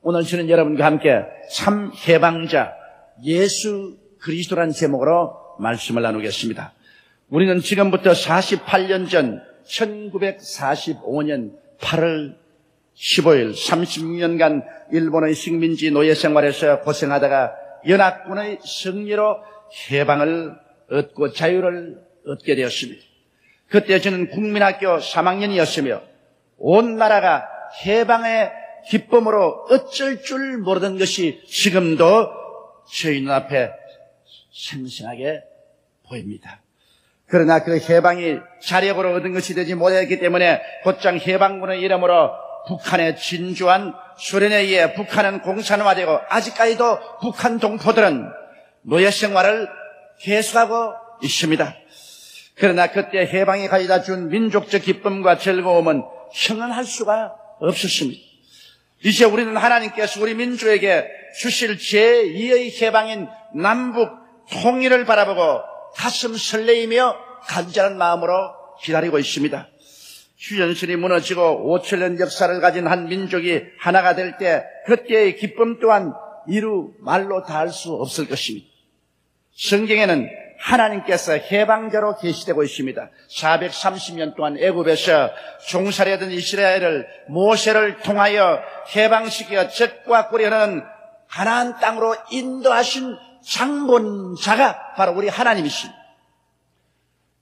오늘 저는 여러분과 함께 참 해방자 예수 그리스도라는 제목으로 말씀을 나누겠습니다. 우리는 지금부터 48년 전 1945년 8월 15일 36년간 일본의 식민지 노예 생활에서 고생하다가 연합군의 승리로 해방을 얻고 자유를 얻게 되었습니다. 그때 저는 국민학교 3학년이었으며 온 나라가 해방의 기쁨으로 어쩔 줄 모르던 것이 지금도 저희 눈앞에 생생하게 보입니다. 그러나 그 해방이 자력으로 얻은 것이 되지 못했기 때문에 곧장 해방군의 이름으로 북한에 진주한 소련에 의해 북한은 공산화되고 아직까지도 북한 동포들은 노예 생활을 계속하고 있습니다. 그러나 그때 해방이 가져다 준 민족적 기쁨과 즐거움은 형언할 수가 없었습니다. 이제 우리는 하나님께서 우리 민족에게 주실 제2의 해방인 남북 통일을 바라보고 가슴 설레이며 간절한 마음으로 기다리고 있습니다. 휴전선이 무너지고 5천년 역사를 가진 한 민족이 하나가 될 때 그때의 기쁨 또한 이루 말로 다 할 수 없을 것입니다. 성경에는 하나님께서 해방자로 계시되고 있습니다. 430년 동안 애굽에서 종살이하던 이스라엘을 모세를 통하여 해방시켜 젖과 꿀이 흐르는 가나안 땅으로 인도하신 장본자가 바로 우리 하나님이십니다.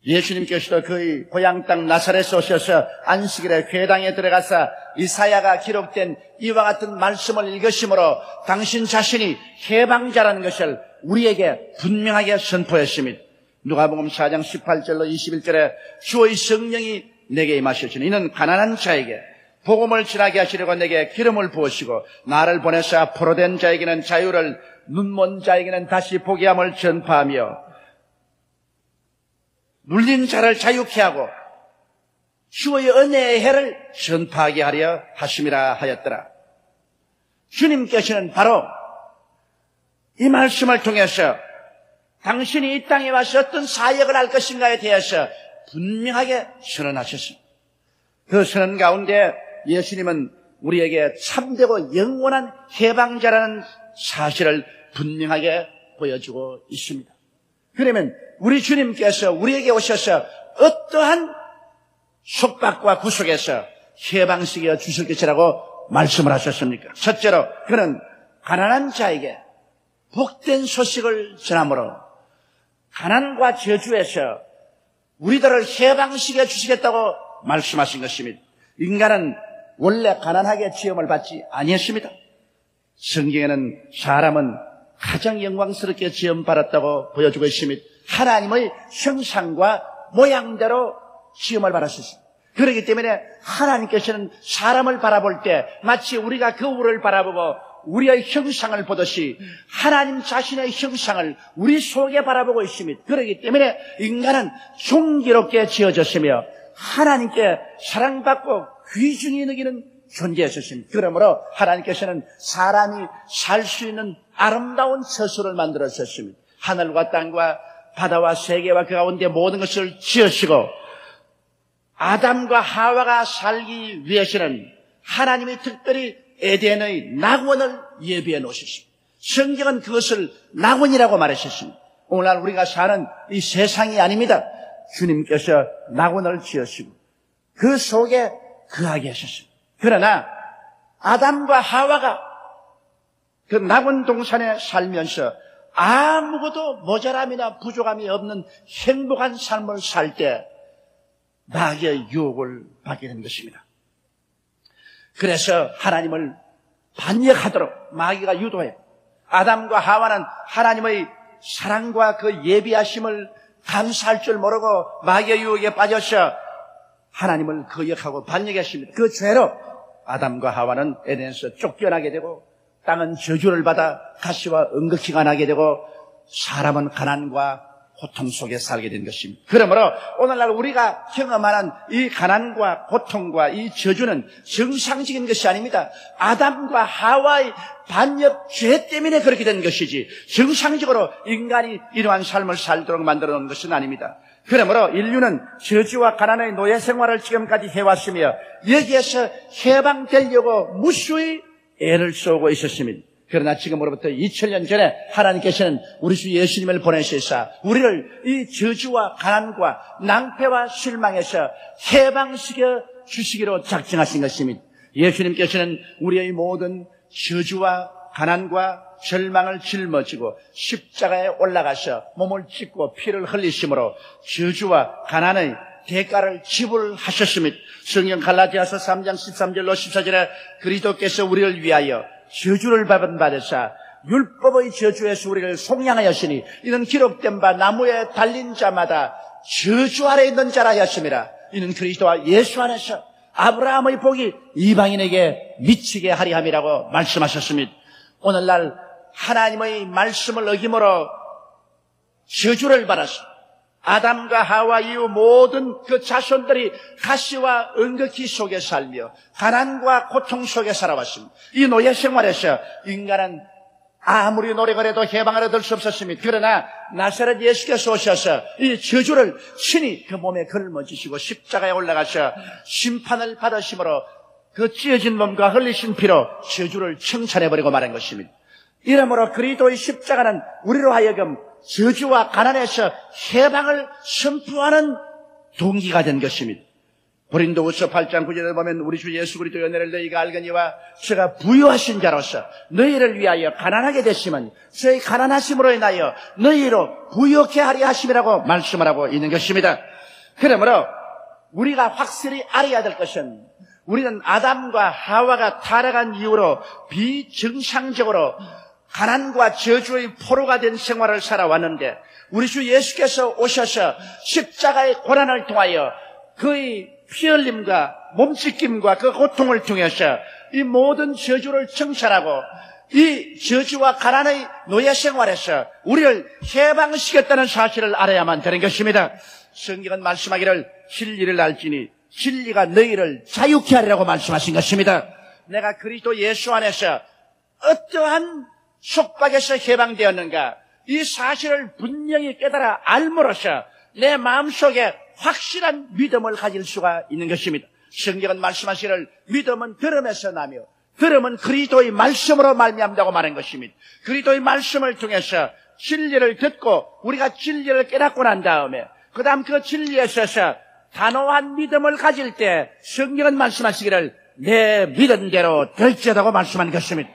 예수님께서도 그의 고향 땅 나사렛에 오셔서 안식일에 회당에 들어가서 이사야가 기록된 이와 같은 말씀을 읽으심으로 당신 자신이 해방자라는 것을 우리에게 분명하게 선포했습니다. 누가복음 4장 18절로 21절에 주의 성령이 내게 임하셨으니 이는 가난한 자에게 복음을 전하게 하시려고 내게 기름을 부으시고 나를 보내사 포로된 자에게는 자유를 눈먼 자에게는 다시 보게 함을 전파하며 눌린 자를 자유케 하고 주의 은혜의 해를 전파하게 하려 하심이라 하였더라. 주님께서는 바로 이 말씀을 통해서 당신이 이 땅에 와서 어떤 사역을 할 것인가에 대해서 분명하게 선언하셨습니다. 그 선언 가운데 예수님은 우리에게 참되고 영원한 해방자라는 사실을 분명하게 보여주고 있습니다. 그러면 우리 주님께서 우리에게 오셔서 어떠한 속박과 구속에서 해방시켜 주실 것이라고 말씀을 하셨습니까? 첫째로 그는 가난한 자에게 복된 소식을 전함으로 가난과 저주에서 우리들을 해방시켜 주시겠다고 말씀하신 것입니다. 인간은 원래 가난하게 지음을 받지 아니했습니다. 성경에는 사람은 가장 영광스럽게 지음받았다고 보여주고 있습니다. 하나님의 형상과 모양대로 지음을 받았습니다. 그렇기 때문에 하나님께서는 사람을 바라볼 때 마치 우리가 거울을 바라보고 우리의 형상을 보듯이 하나님 자신의 형상을 우리 속에 바라보고 있습니다. 그렇기 때문에 인간은 존귀롭게 지어졌으며 하나님께 사랑받고 귀중히 여기는 존재였습니다. 그러므로 하나님께서는 사람이 살 수 있는 아름다운 처소를 만들어 주셨습니다. 하늘과 땅과 바다와 세계와 그 가운데 모든 것을 지으시고 아담과 하와가 살기 위해서는 하나님이 특별히 에덴의 낙원을 예비해 놓으셨습니다. 성경은 그것을 낙원이라고 말하셨습니다. 오늘날 우리가 사는 이 세상이 아닙니다. 주님께서 낙원을 지으시고 그 속에 거하게 하셨습니다. 그러나 아담과 하와가 그 낙원 동산에 살면서 아무것도 모자람이나 부족함이 없는 행복한 삶을 살 때 마귀의 유혹을 받게 된 것입니다. 그래서 하나님을 반역하도록 마귀가 유도해요. 아담과 하와는 하나님의 사랑과 그 예비하심을 감사할 줄 모르고 마귀의 유혹에 빠져서 하나님을 거역하고 반역했습니다. 그 죄로 아담과 하와는 에덴에서 쫓겨나게 되고 땅은 저주를 받아 가시와 응급기가 나게 되고 사람은 가난과 고통 속에 살게 된 것입니다. 그러므로 오늘날 우리가 경험하는 이 가난과 고통과 이 저주는 정상적인 것이 아닙니다. 아담과 하와의 반역 죄 때문에 그렇게 된 것이지 정상적으로 인간이 이러한 삶을 살도록 만들어 놓은 것은 아닙니다. 그러므로 인류는 저주와 가난의 노예 생활을 지금까지 해왔으며 여기에서 해방되려고 무수히 애를 쏘고 있었습니다. 그러나 지금으로부터 2000년 전에 하나님께서는 우리 주 예수님을 보내셔서 우리를 이 저주와 가난과 낭패와 실망에서 해방시켜 주시기로 작정하신 것입니다. 예수님께서는 우리의 모든 저주와 가난과 절망을 짊어지고 십자가에 올라가서 몸을 찢고 피를 흘리심으로 저주와 가난의 대가를 지불하셨습니다. 성경 갈라디아서 3장 13절로 14절에 그리스도께서 우리를 위하여 저주를 받으사 율법의 저주에서 우리를 속량하였으니 이는 기록된 바 나무에 달린 자마다 저주 아래 있는 자라 하였습니다. 이는 그리스도와 예수 안에서 아브라함의 복이 이방인에게 미치게 하리 함이라고 말씀하셨습니다. 오늘날 하나님의 말씀을 어김으로 저주를 받았습니다. 아담과 하와 이후 모든 그 자손들이 가시와 은극히 속에 살며 가난과 고통 속에 살아왔습니다. 이 노예 생활에서 인간은 아무리 노력을 해도 해방을 얻을 수 없었습니다. 그러나 나사렛 예수께서 오셔서 이 저주를 친히 그 몸에 걸머지시고 십자가에 올라가서 심판을 받으심으로 그 찢어진 몸과 흘리신 피로 저주를 청산해버리고 말한 것입니다. 이러므로 그리스도의 십자가는 우리로 하여금 저주와 가난에서 해방을 선포하는 동기가 된 것입니다. 고린도후서 8장 9절에 보면 우리 주 예수 그리스도의 은혜를 너희가 알거니와 저가 부유하신 자로서 너희를 위하여 가난하게 되시면 저희 가난하심으로 인하여 너희로 부유케 하리 하심이라고 말씀을 하고 있는 것입니다. 그러므로 우리가 확실히 알아야 될 것은 우리는 아담과 하와가 타락한 이후로 비정상적으로 가난과 저주의 포로가 된 생활을 살아왔는데 우리 주 예수께서 오셔서 십자가의 고난을 통하여 그의 피 흘림과 몸찢김과 그 고통을 통해서 이 모든 저주를 청산하고 이 저주와 가난의 노예 생활에서 우리를 해방시켰다는 사실을 알아야만 되는 것입니다. 성경은 말씀하기를 진리를 알지니 진리가 너희를 자유케 하리라고 말씀하신 것입니다. 내가 그리스도 예수 안에서 어떠한 속박에서 해방되었는가 이 사실을 분명히 깨달아 알므로써 내 마음속에 확실한 믿음을 가질 수가 있는 것입니다. 성경은 말씀하시기를 믿음은 들음에서 나며 들음은 그리스도의 말씀으로 말미암다고 말한 것입니다. 그리스도의 말씀을 통해서 진리를 듣고 우리가 진리를 깨닫고 난 다음에 그 다음 그 진리에 있어서 단호한 믿음을 가질 때 성경은 말씀하시기를 내 믿음대로 될지어다고 말씀한 것입니다.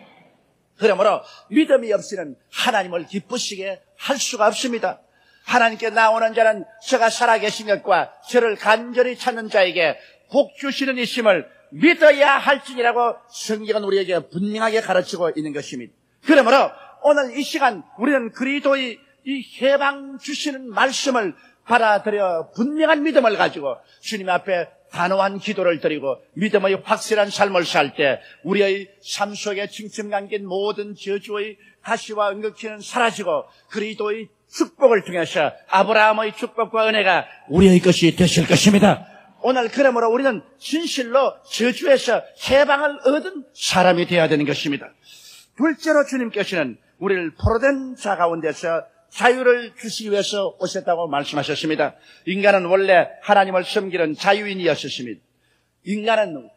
그러므로 믿음이 없이는 하나님을 기쁘시게 할 수가 없습니다. 하나님께 나오는 자는 저가 살아계신 것과 저를 간절히 찾는 자에게 복 주시는 이심을 믿어야 할지니라고 성경은 우리에게 분명하게 가르치고 있는 것입니다. 그러므로 오늘 이 시간 우리는 그리스도의 이 해방 주시는 말씀을 받아들여 분명한 믿음을 가지고 주님 앞에 단호한 기도를 드리고 믿음의 확실한 삶을 살 때 우리의 삶 속에 징침 감긴 모든 저주의 가시와 은극기는 사라지고 그리스도의 축복을 통해서 아브라함의 축복과 은혜가 우리의 것이 되실 것입니다. 오늘 그러므로 우리는 진실로 저주에서 해방을 얻은 사람이 되어야 되는 것입니다. 둘째로 주님께서는 우리를 포로된 자 가운데서 자유를 주시기 위해서 오셨다고 말씀하셨습니다. 인간은 원래 하나님을 섬기는 자유인이었습니다. 인간은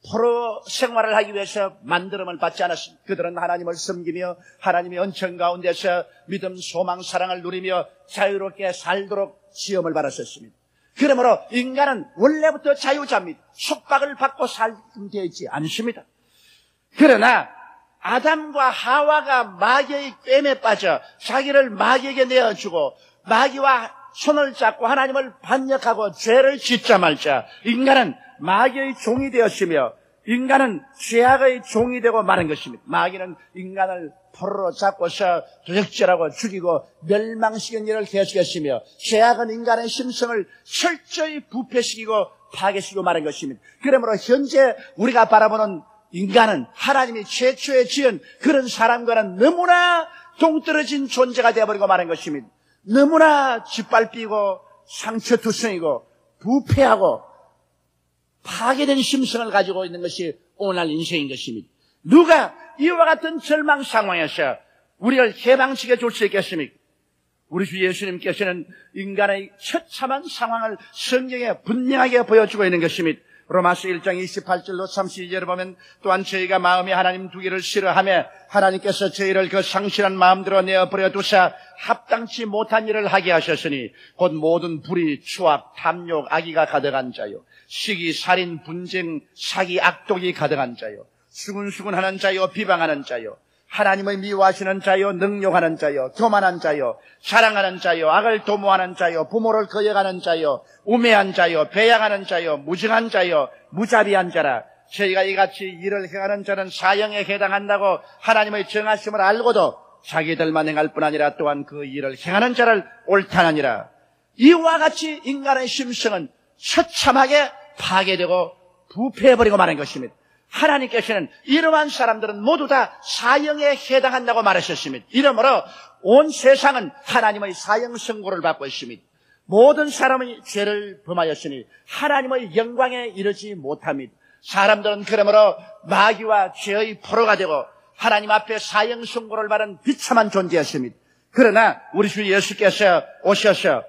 포로 생활을 하기 위해서 만들음을 받지 않았습니다. 그들은 하나님을 섬기며 하나님의 은총 가운데서 믿음, 소망, 사랑을 누리며 자유롭게 살도록 시험을 받았었습니다. 그러므로 인간은 원래부터 자유자입니다. 속박을 받고 살면 되지 않습니다. 그러나 아담과 하와가 마귀의 꿰매 빠져 자기를 마귀에게 내어주고 마귀와 손을 잡고 하나님을 반역하고 죄를 짓자 말자 인간은 마귀의 종이 되었으며 인간은 죄악의 종이 되고 마는 것입니다. 마귀는 인간을 포로로 잡고서 도적질하고 죽이고 멸망시키는 일을 계속했으며 죄악은 인간의 심성을 철저히 부패시키고 파괴시키고 마는 것입니다. 그러므로 현재 우리가 바라보는 인간은 하나님이 최초에 지은 그런 사람과는 너무나 동떨어진 존재가 되어버리고 마는 것입니다. 너무나 짓밟히고 상처투성이고 부패하고 파괴된 심성을 가지고 있는 것이 오늘날 인생인 것입니다. 누가 이와 같은 절망 상황에서 우리를 해방시켜 줄 수 있겠습니까? 우리 주 예수님께서는 인간의 처참한 상황을 성경에 분명하게 보여주고 있는 것입니다. 로마서 1장 28절로 32절을 보면 또한 저희가 마음이 하나님 두기를 싫어하며 하나님께서 저희를 그 상실한 마음대로 내어버려 두사 합당치 못한 일을 하게 하셨으니 곧 모든 불의, 추악, 탐욕, 악의가 가득한 자요, 시기, 살인, 분쟁, 사기, 악독이 가득한 자요, 수군수군하는 자요, 비방하는 자요, 하나님의 미워하시는 자요, 능욕하는 자요, 교만한 자요, 사랑하는 자요, 악을 도모하는 자요, 부모를 거역하는 자요, 우매한 자요, 배양하는 자요, 무증한 자요, 무자비한 자라. 저희가 이같이 일을 행하는 자는 사형에 해당한다고 하나님의 정하심을 알고도 자기들만 행할 뿐 아니라 또한 그 일을 행하는 자를 옳다느니라. 이와 같이 인간의 심성은 처참하게 파괴되고 부패해버리고 마는 것입니다. 하나님께서는 이러한 사람들은 모두 다 사형에 해당한다고 말하셨습니다. 이러므로 온 세상은 하나님의 사형 선고를 받고 있습니다. 모든 사람이 죄를 범하였으니 하나님의 영광에 이르지 못합니다. 사람들은 그러므로 마귀와 죄의 포로가 되고 하나님 앞에 사형 선고를 받은 비참한 존재였습니다. 그러나 우리 주 예수께서 오셔서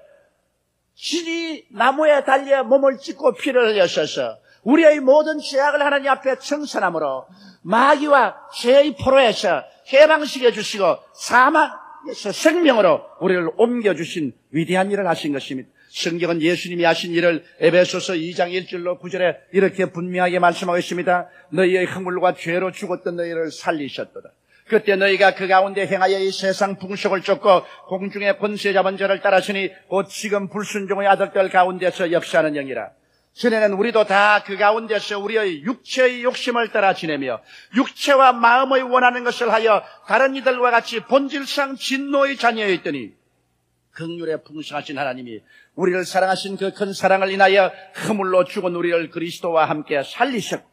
진이 나무에 달려 몸을 찢고 피를 흘렸어서 우리의 모든 죄악을 하나님 앞에 청산함으로 마귀와 죄의 포로에서 해방시켜 주시고 사망에서 생명으로 우리를 옮겨주신 위대한 일을 하신 것입니다. 성경은 예수님이 하신 일을 에베소서 2장 1절로 9절에 이렇게 분명하게 말씀하고 있습니다. 너희의 허물과 죄로 죽었던 너희를 살리셨도다. 그때 너희가 그 가운데 행하여 이 세상 풍속을 쫓고 공중의 권세 잡은 자를 따랐으니 곧 지금 불순종의 아들들 가운데서 역사하는 영이라. 전에는 우리도 다 그 가운데서 우리의 육체의 욕심을 따라 지내며 육체와 마음의 원하는 것을 하여 다른 이들과 같이 본질상 진노의 자녀였더니 긍휼에 풍성하신 하나님이 우리를 사랑하신 그 큰 사랑을 인하여 허물로 죽은 우리를 그리스도와 함께 살리셨고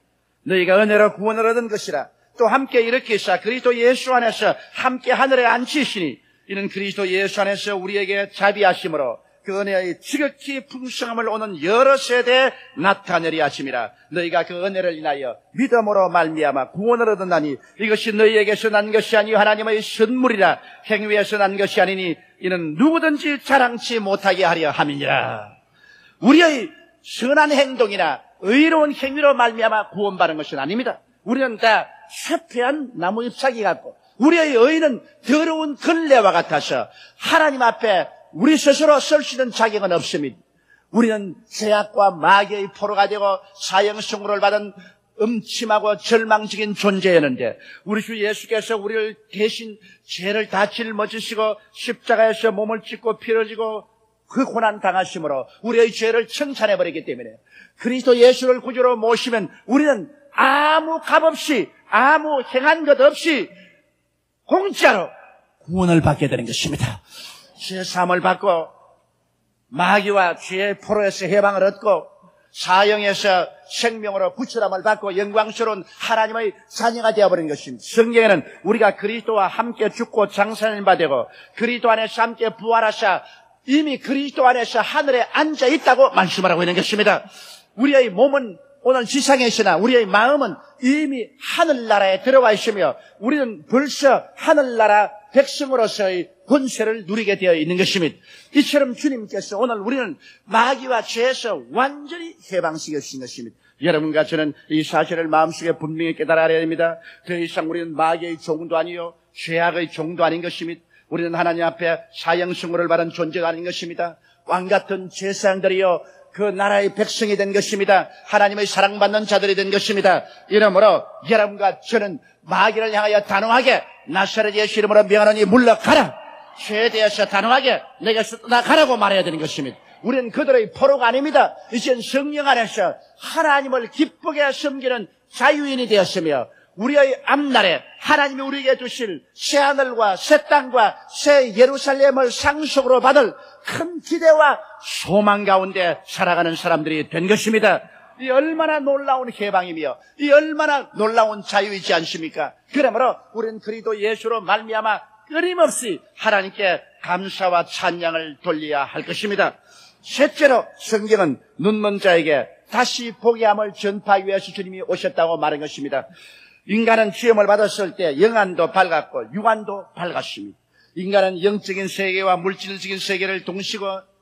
너희가 은혜로 구원을 얻은 것이라. 또 함께 이렇게 해서 그리스도 예수 안에서 함께 하늘에 앉히시니 이는 그리스도 예수 안에서 우리에게 자비하심으로 그 은혜의 지극히 풍성함을 오는 여러 세대에 나타내리 하심이라. 너희가 그 은혜를 인하여 믿음으로 말미암아 구원을 얻었나니 이것이 너희에게서 난 것이 아니요 하나님의 선물이라. 행위에서 난 것이 아니니 이는 누구든지 자랑치 못하게 하려 함이니라. 우리의 선한 행동이나 의로운 행위로 말미암아 구원받은 것은 아닙니다. 우리는 다 쇠폐한 나무 잎사귀 같고 우리의 의는 더러운 걸레와 같아서 하나님 앞에 우리 스스로 쓸 수 있는 자격은 없습니다. 우리는 죄악과 마귀의 포로가 되고 사형 선고를 받은 음침하고 절망적인 존재였는데 우리 주 예수께서 우리를 대신 죄를 다 짊어지시고 십자가에서 몸을 찢고 피를 흘리고 그 고난 당하심으로 우리의 죄를 청산해버리기 때문에 그리스도 예수를 구주로 모시면 우리는 아무 값 없이 아무 행한 것 없이 공짜로 구원을 받게 되는 것입니다. 죄 사함을 받고 마귀와 죄의 포로에서 해방을 얻고 사형에서 생명으로 구출함을 받고 영광스러운 하나님의 자녀가 되어버린 것입니다. 성경에는 우리가 그리스도와 함께 죽고 장사하는 바 되고 그리스도 안에서 함께 부활하사 이미 그리스도 안에서 하늘에 앉아 있다고 말씀을 하고 있는 것입니다. 우리의 몸은 오늘 지상에 있으나 우리의 마음은 이미 하늘나라에 들어와 있으며 우리는 벌써 하늘나라 백성으로서의 권세를 누리게 되어 있는 것입니다. 이처럼 주님께서 오늘 우리는 마귀와 죄에서 완전히 해방시켜 주신 것입니다. 여러분과 저는 이 사실을 마음속에 분명히 깨달아야 됩니다. 더 이상 우리는 마귀의 종도 아니요 죄악의 종도 아닌 것입니다. 우리는 하나님 앞에 사형 선고를 받은 존재가 아닌 것입니다. 왕같은 제사장들이요 그 나라의 백성이 된 것입니다. 하나님의 사랑받는 자들이 된 것입니다. 이러므로 여러분과 저는 마귀를 향하여 단호하게 나사렛 예수 이름으로 명하노니 물러가라. 죄에 대해서 단호하게 내게서 떠나가라고 말해야 되는 것입니다. 우리는 그들의 포로가 아닙니다. 이젠 성령 안에서 하나님을 기쁘게 섬기는 자유인이 되었으며 우리의 앞날에 하나님이 우리에게 주실 새하늘과 새 땅과 새 예루살렘을 상속으로 받을 큰 기대와 소망 가운데 살아가는 사람들이 된 것입니다. 이 얼마나 놀라운 해방이며 이 얼마나 놀라운 자유이지 않습니까? 그러므로 우리는 그리스도 예수로 말미암아 끊임없이 하나님께 감사와 찬양을 돌려야 할 것입니다. 셋째로 성경은 눈먼 자에게 다시 보게 함을 전파하기 위해서 주님이 오셨다고 말한 것입니다. 인간은 시험을 받았을 때 영안도 밝았고 육안도 밝았습니다. 인간은 영적인 세계와 물질적인 세계를 동시에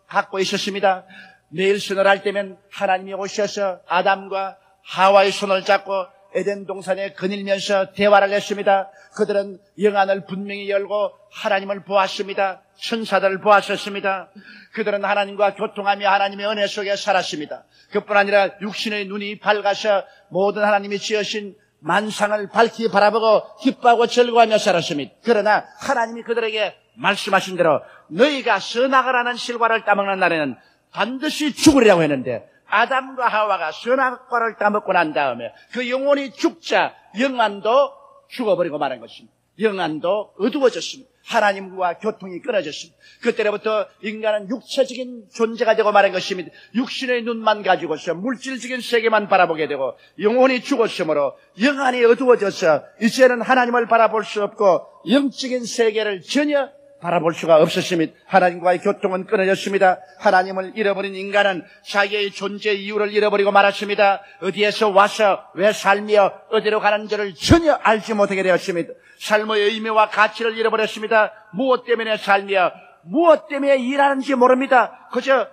갖고 있었습니다. 매일 선언할 때면 하나님이 오셔서 아담과 하와의 손을 잡고 에덴 동산에 거닐면서 대화를 했습니다. 그들은 영안을 분명히 열고 하나님을 보았습니다. 천사들을 보았었습니다. 그들은 하나님과 교통하며 하나님의 은혜 속에 살았습니다. 그뿐 아니라 육신의 눈이 밝아서 모든 하나님이 지으신 만상을 밝히 바라보고 기뻐하고 즐거워하며 살았습니다. 그러나 하나님이 그들에게 말씀하신 대로 너희가 선악을 실과를 따먹는 날에는 반드시 죽으리라고 했는데, 아담과 하와가 선악과를 따먹고 난 다음에 그 영혼이 죽자 영안도 죽어버리고 말한 것입니다. 영안도 어두워졌습니다. 하나님과 교통이 끊어졌습니다. 그때로부터 인간은 육체적인 존재가 되고 말한 것입니다. 육신의 눈만 가지고서 물질적인 세계만 바라보게 되고 영혼이 죽었으므로 영안이 어두워져서 이제는 하나님을 바라볼 수 없고 영적인 세계를 전혀 바라볼 수가 없었습니다. 하나님과의 교통은 끊어졌습니다. 하나님을 잃어버린 인간은 자기의 존재 이유를 잃어버리고 말았습니다. 어디에서 와서 왜 살며 어디로 가는지를 전혀 알지 못하게 되었습니다. 삶의 의미와 가치를 잃어버렸습니다. 무엇 때문에 살며 무엇 때문에 일하는지 모릅니다. 그저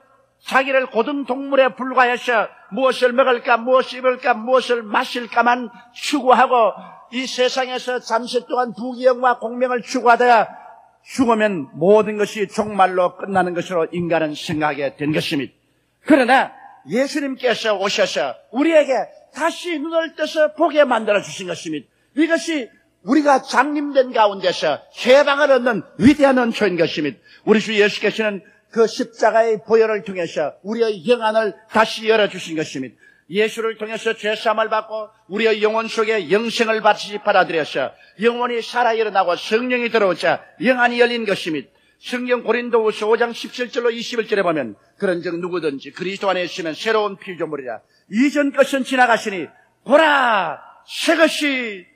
자기를 고등동물에 불과해서 무엇을 먹을까, 무엇을 입을까, 무엇을 마실까만 추구하고 이 세상에서 잠시 동안 부귀영화 공명을 추구하다가 죽으면 모든 것이 종말로 끝나는 것으로 인간은 생각하게 된 것입니다. 그러나 예수님께서 오셔서 우리에게 다시 눈을 떠서 보게 만들어 주신 것입니다. 이것이 우리가 장림된 가운데서 해방을 얻는 위대한 은총인 것입니다. 우리 주 예수께서는 그 십자가의 보혈을 통해서 우리의 영안을 다시 열어주신 것입니다. 예수를 통해서 죄사함을 받고 우리의 영혼 속에 영생을 받아들여서 영혼이 살아 일어나고 성령이 들어오자 영안이 열린 것입니다. 성경 고린도후서 5장 17절로 21절에 보면 그런즉 누구든지 그리스도 안에 있으면 새로운 피조물이라. 이전 것은 지나가시니 보라 새 것이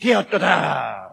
되었도다.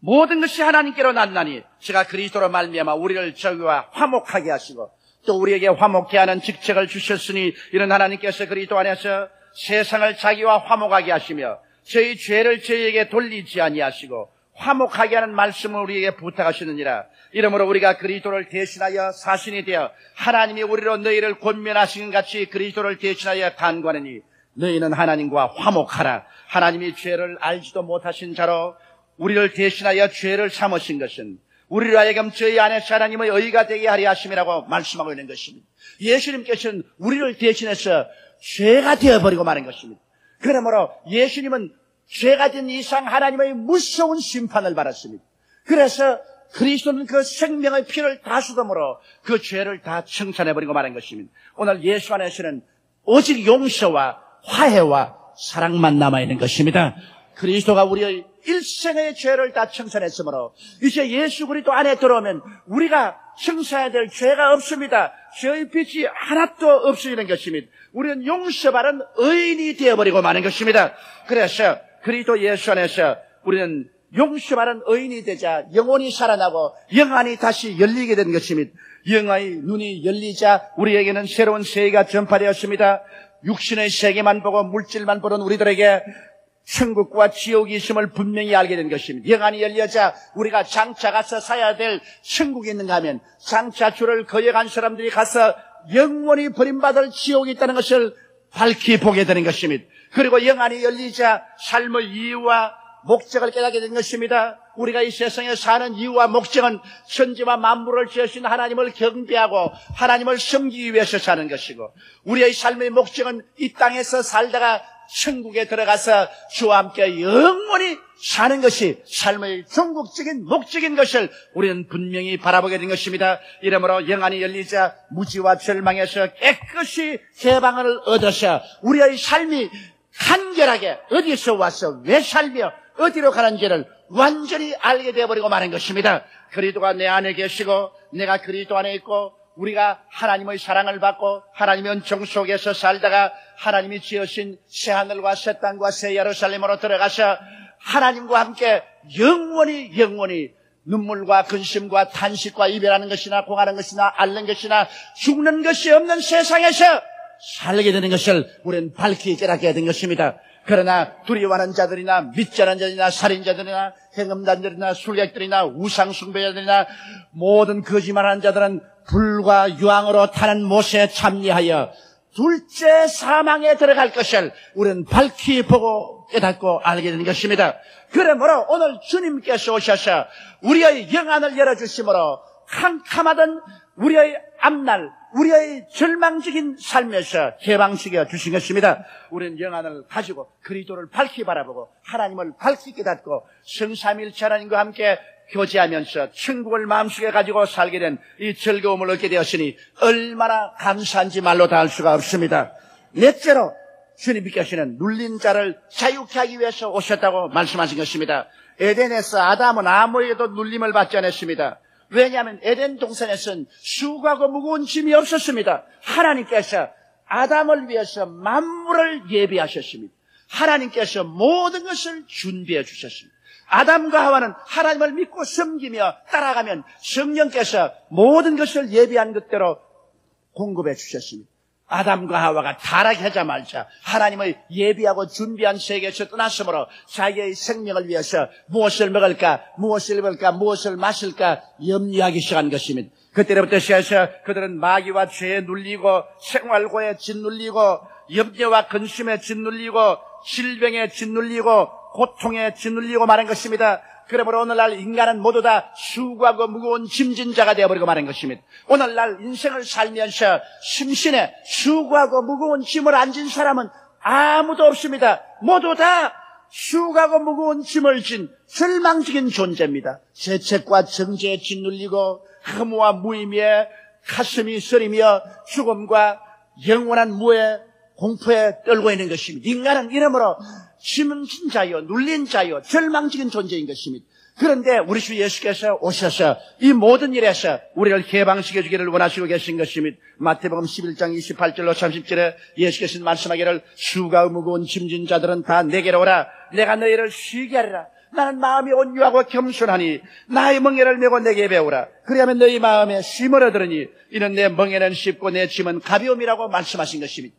모든 것이 하나님께로 났나니 제가 그리스도로 말미암아 우리를 저희와 화목하게 하시고 또 우리에게 화목케 하는 직책을 주셨으니 이런 하나님께서 그리스도 안에서 세상을 자기와 화목하게 하시며 저희 죄를 저희에게 돌리지 아니하시고 화목하게 하는 말씀을 우리에게 부탁하시느니라. 이러므로 우리가 그리스도를 대신하여 사신이 되어 하나님이 우리로 너희를 권면하시는 같이 그리스도를 대신하여 간구하느니 너희는 하나님과 화목하라. 하나님이 죄를 알지도 못하신 자로 우리를 대신하여 죄를 삼으신 것은 우리로 하여금 저희 안에서 하나님의 의가 되게 하려 하심이라고 말씀하고 있는 것입니다. 예수님께서는 우리를 대신해서 죄가 되어버리고 마는 것입니다. 그러므로 예수님은 죄가 된 이상 하나님의 무서운 심판을 받았습니다. 그래서 그리스도는 그 생명의 피를 다 쏟음으로 그 죄를 다 청산해버리고 마는 것입니다. 오늘 예수 안에서는 오직 용서와 화해와 사랑만 남아있는 것입니다. 그리스도가 우리의 일생의 죄를 다 청산했으므로 이제 예수 그리스도 안에 들어오면 우리가 청산해야 될 죄가 없습니다. 죄의 빛이 하나도 없어지는 것입니다. 우리는 용서받은 의인이 되어버리고 마는 것입니다. 그래서 그리스도 예수 안에서 우리는 용서받은 의인이 되자 영혼이 살아나고 영안이 다시 열리게 된 것입니다. 영의 눈이 열리자 우리에게는 새로운 세계가 전파되었습니다. 육신의 세계만 보고 물질만 보는 우리들에게 천국과 지옥이 있음을 분명히 알게 된 것입니다. 영안이 열려자 우리가 장차 가서 사야 될 천국이 있는가 하면 장차 주를 거역한 사람들이 가서 영원히 버림받을 지옥이 있다는 것을 밝히 보게 되는 것입니다. 그리고 영안이 열리자 삶의 이유와 목적을 깨닫게 된 것입니다. 우리가 이 세상에 사는 이유와 목적은 천지와 만물을 지으신 하나님을 경배하고 하나님을 섬기기 위해서 사는 것이고 우리의 삶의 목적은 이 땅에서 살다가 천국에 들어가서 주와 함께 영원히 사는 것이 삶의 궁극적인 목적인 것을 우리는 분명히 바라보게 된 것입니다. 이러므로 영안이 열리자 무지와 절망에서 깨끗이 해방을 얻어서 우리의 삶이 간결하게 어디서 와서 왜 살며 어디로 가는지를 완전히 알게 되어버리고 마는 것입니다. 그리스도가 내 안에 계시고 내가 그리스도 안에 있고 우리가 하나님의 사랑을 받고 하나님의 은총 속에서 살다가 하나님이 지으신 새하늘과 새 땅과 새 예루살렘으로 들어가서 하나님과 함께 영원히 눈물과 근심과 탄식과 이별하는 것이나 공하는 것이나 앓는 것이나 죽는 것이 없는 세상에서 살게 되는 것을 우리는 밝히 깨닫게 된 것입니다. 그러나 두려워하는 자들이나 믿지 않는 자들이나 살인자들이나 행음단들이나 술객들이나 우상숭배자들이나 모든 거짓말하는 자들은 불과 유황으로 타는 못에 참여하여 둘째 사망에 들어갈 것을 우리는 밝히 보고 깨닫고 알게 되는 것입니다. 그러므로 오늘 주님께서 오셔서 우리의 영안을 열어주심으로 캄캄하던 우리의 앞날, 우리의 절망적인 삶에서 해방시켜 주신 것입니다. 우리는 영안을 가지고 그리스도를 밝히 바라보고 하나님을 밝히 깨닫고 성삼일체 하나님과 함께 교제하면서 천국을 마음속에 가지고 살게 된 이 즐거움을 얻게 되었으니 얼마나 감사한지 말로 다 할 수가 없습니다. 넷째로 주님께서는 눌린 자를 자유케 하기 위해서 오셨다고 말씀하신 것입니다. 에덴에서 아담은 아무에게도 눌림을 받지 않았습니다. 왜냐하면 에덴 동산에서는 수고하고 무거운 짐이 없었습니다. 하나님께서 아담을 위해서 만물을 예비하셨습니다. 하나님께서 모든 것을 준비해 주셨습니다. 아담과 하와는 하나님을 믿고 섬기며 따라가면 성령께서 모든 것을 예비한 것대로 공급해 주셨습니다. 아담과 하와가 타락하자마자 하나님의 예비하고 준비한 세계에서 떠났으므로 자기의 생명을 위해서 무엇을 먹을까, 무엇을 입을까, 무엇을 마실까 염려하기 시작한 것입니다. 그때부터 시작해서 그들은 마귀와 죄에 눌리고 생활고에 짓눌리고 염려와 근심에 짓눌리고 질병에 짓눌리고 고통에 짓눌리고 말한 것입니다. 그러므로 오늘날 인간은 모두 다 수고하고 무거운 짐진 자가 되어버리고 말한 것입니다. 오늘날 인생을 살면서 심신에 수고하고 무거운 짐을 안 진 사람은 아무도 없습니다. 모두 다 수고하고 무거운 짐을 진 절망적인 존재입니다. 죄책과 정죄에 짓눌리고 허무와 무의미에 가슴이 서리며 죽음과 영원한 무에 공포에 떨고 있는 것입니다. 인간은 이러므로 짐진 자요, 눌린 자요, 절망적인 존재인 것입니다. 그런데 우리 주 예수께서 오셔서 이 모든 일에서 우리를 해방시켜 주기를 원하시고 계신 것입니다. 마태복음 11장 28절로 30절에 예수께서 말씀하기를 수고하고 무거운 짐진 자들은 다 내게로 오라. 내가 너희를 쉬게 하리라. 나는 마음이 온유하고 겸손하니 나의 멍에를 메고 내게 배우라. 그리하면 너희 마음에 쉼을 얻으리니 이는 내 멍에는 쉽고 내 짐은 가벼움이라고 말씀하신 것입니다.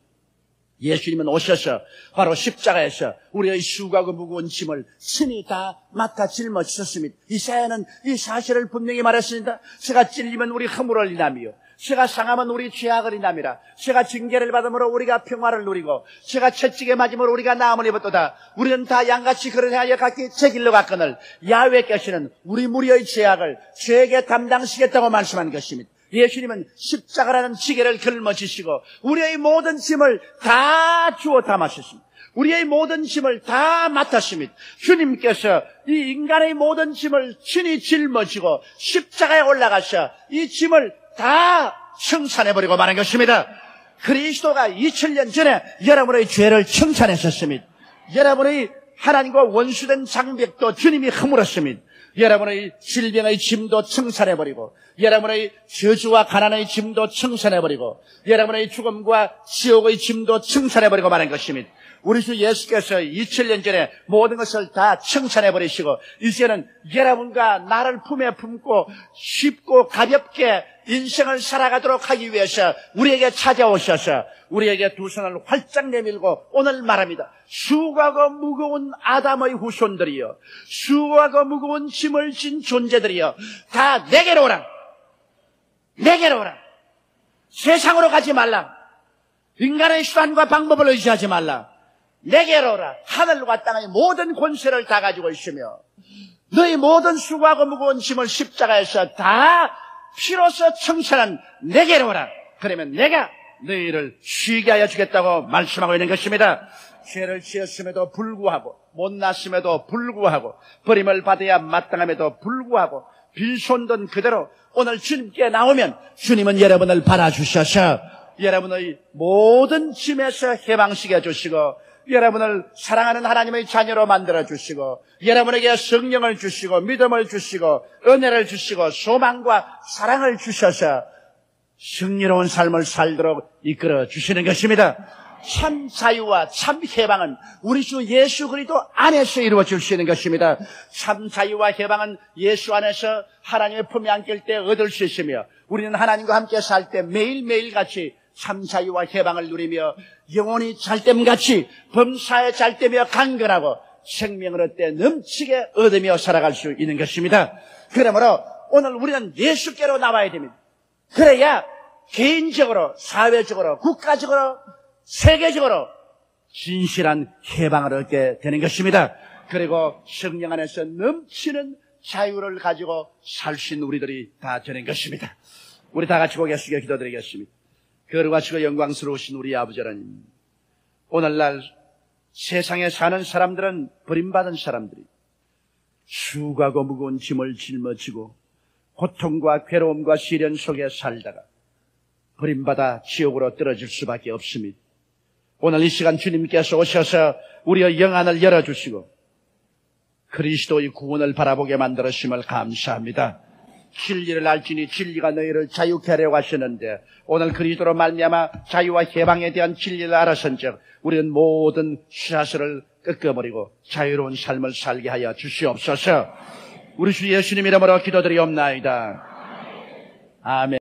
예수님은 오셔서 바로 십자가에서 우리의 수고하고 무거운 짐을 친히 다 맡아 짊어지셨습니다. 이사야는 이 사실을 분명히 말했습니다. 제가 찔리면 우리 허물을 인하며 제가 상하면 우리 죄악을 인함이라. 제가 징계를 받음으로 우리가 평화를 누리고 제가 채찍에 맞음으로 우리가 나음을 입었도다. 우리는 다 양같이 그러하여 각기 제 길로 갔거늘 야훼께서는 우리 무리의 죄악을 죄에게 담당시겠다고 말씀한 것입니다. 예수님은 십자가라는 지게를 짊어지시고 우리의 모든 짐을 다 주워 담으셨습니다. 우리의 모든 짐을 다 맡았습니다. 주님께서 이 인간의 모든 짐을 친히 짊어지고 십자가에 올라가셔 이 짐을 다 청산해버리고 말한 것입니다. 그리스도가 2000년 전에 여러분의 죄를 청산했었습니다. 여러분의 하나님과 원수된 장벽도 주님이 허물었습니다. 여러분의 질병의 짐도 청산해버리고 여러분의 저주와 가난의 짐도 청산해버리고 여러분의 죽음과 지옥의 짐도 청산해버리고 말한 것입니다. 우리 주 예수께서 2000년 전에 모든 것을 다 청산해버리시고 이제는 여러분과 나를 품에 품고 쉽고 가볍게 인생을 살아가도록 하기 위해서 우리에게 찾아오셔서 우리에게 두 손을 활짝 내밀고 오늘 말합니다. 수고하고 무거운 아담의 후손들이여 수고하고 무거운 짐을 진 존재들이여 다 내게로 오라. 내게로 오라. 세상으로 가지 말라. 인간의 수단과 방법을 의지하지 말라. 내게로 오라. 하늘과 땅의 모든 권세를 다 가지고 있으며 너희 모든 수고하고 무거운 짐을 십자가에서 다 피로써 청산한 내게로 오라. 그러면 내가 너희를 쉬게 하여 주겠다고 말씀하고 있는 것입니다. 죄를 지었음에도 불구하고 못났음에도 불구하고 버림을 받아야 마땅함에도 불구하고 빈손든 그대로 오늘 주님께 나오면 주님은 여러분을 받아주셔서 여러분의 모든 짐에서 해방시켜 주시고 여러분을 사랑하는 하나님의 자녀로 만들어주시고 여러분에게 성령을 주시고 믿음을 주시고 은혜를 주시고 소망과 사랑을 주셔서 승리로운 삶을 살도록 이끌어 주시는 것입니다. 참 자유와 참 해방은 우리 주 예수 그리스도 안에서 이루어질 수 있는 것입니다. 참 자유와 해방은 예수 안에서 하나님의 품에 안길 때 얻을 수 있으며 우리는 하나님과 함께 살 때 매일매일 같이 참 자유와 해방을 누리며 영원히 잘됨같이 범사에 잘되며 강건하고 생명을 얻되 넘치게 얻으며 살아갈 수 있는 것입니다. 그러므로 오늘 우리는 예수께로 나와야 됩니다. 그래야 개인적으로, 사회적으로, 국가적으로, 세계적으로 진실한 해방을 얻게 되는 것입니다. 그리고 성령 안에서 넘치는 자유를 가지고 살 수 있는 우리들이 다 되는 것입니다. 우리 다 같이 고개 숙여 기도드리겠습니다. 거룩하시고 영광스러우신 우리 아버지 하나님, 오늘날 세상에 사는 사람들은 버림받은 사람들이 수고하고 무거운 짐을 짊어지고 고통과 괴로움과 시련 속에 살다가 버림받아 지옥으로 떨어질 수밖에 없습니다. 오늘 이 시간 주님께서 오셔서 우리의 영안을 열어주시고 그리스도의 구원을 바라보게 만들었음을 감사합니다. 진리를 알지니 진리가 너희를 자유케 하려고 하시는데 오늘 그리스도로 말미암아 자유와 해방에 대한 진리를 알았은즉 우리는 모든 쇠사슬을 꺾어버리고 자유로운 삶을 살게 하여 주시옵소서. 우리 주 예수님 이름으로 기도드리옵나이다. 아멘.